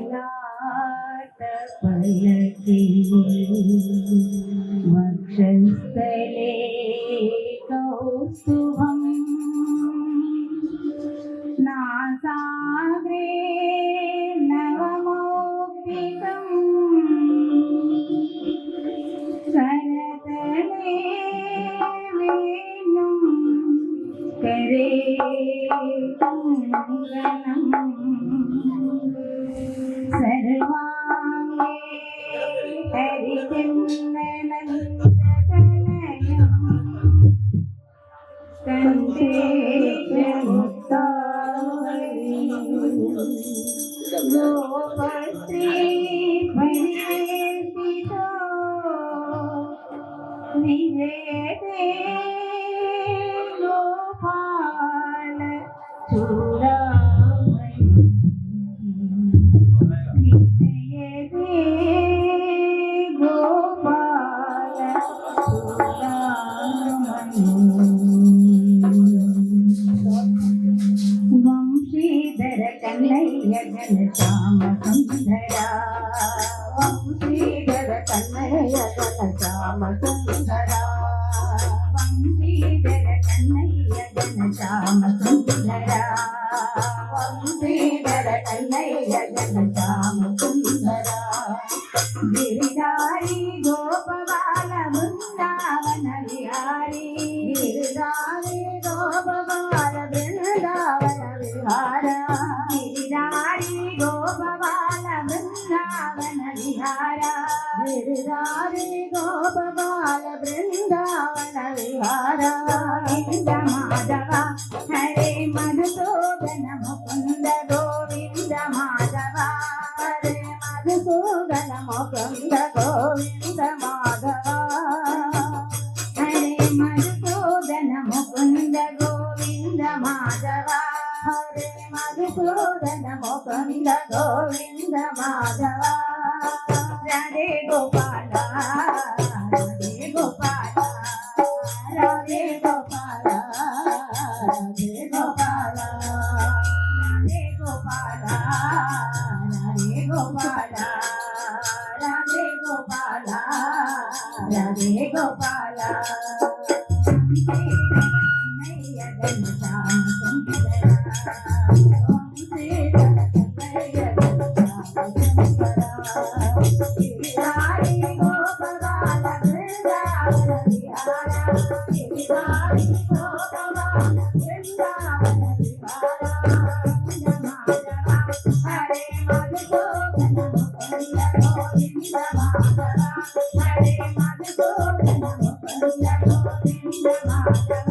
ललाट पलके वक्षस्थले कौस्तुभं नासाग्रे नवमौक्तिकं करतले वेणुं करे कंगनम् सर्वांगे हरिचन्दनन्दतनयं कंठे मुक्तावली गोपश्री परिवेशितो निजयते गोपाल चूडामणि निजयते गोपाल चूडामणि వంశీధర కన్నయ్య ఘనశ్యామ సుందరా వంశీధర కన్నయ్య ఘనశ్యామ సుందరా వంశీధర కన్నయ్య ఘనశ్యామ సుందరా వంశీధర కన్నయ్య ఘనశ్యామ సుందరా గిరిధారి గోపబాల బృందావన విహారీ గిరిధారి గోపబాల బృందావన విహార గిరిధారి గోపబాల బృందావన విహార గిరిధారి గోపబాల బృందావన విహార గోవింద మాధవ హరే మధుసూదన ముకుంద గోవింద మాధవ హరే మధుసూదన ముకుంద గోవింద మాధవ హరే మధుసూదన ముకుంద గోవింద మాధవ హరే మధుసూదన ముకుంద గోవింద మాధవ రాధే గోపాల రాధే గోపాల రాధే గోపాల రాధే గోపాల రాధే గోపాల రాధే గోపాల రాధే గోపాల రాధే గోపాల కన్నయ్య ఘనశ్యామ సుందరా వంశీధర కన్నయ్య ఘనశ్యామ సుందరా గిరిధారి గోపబాల బృందావన విహార గిరిధారి గోపబాల బృందావన విహార మాధవ హరే మధుసూదన ముకుంద గోవింద మాధవ హరే మధుసూదన ముకుంద గోవింద మాధవ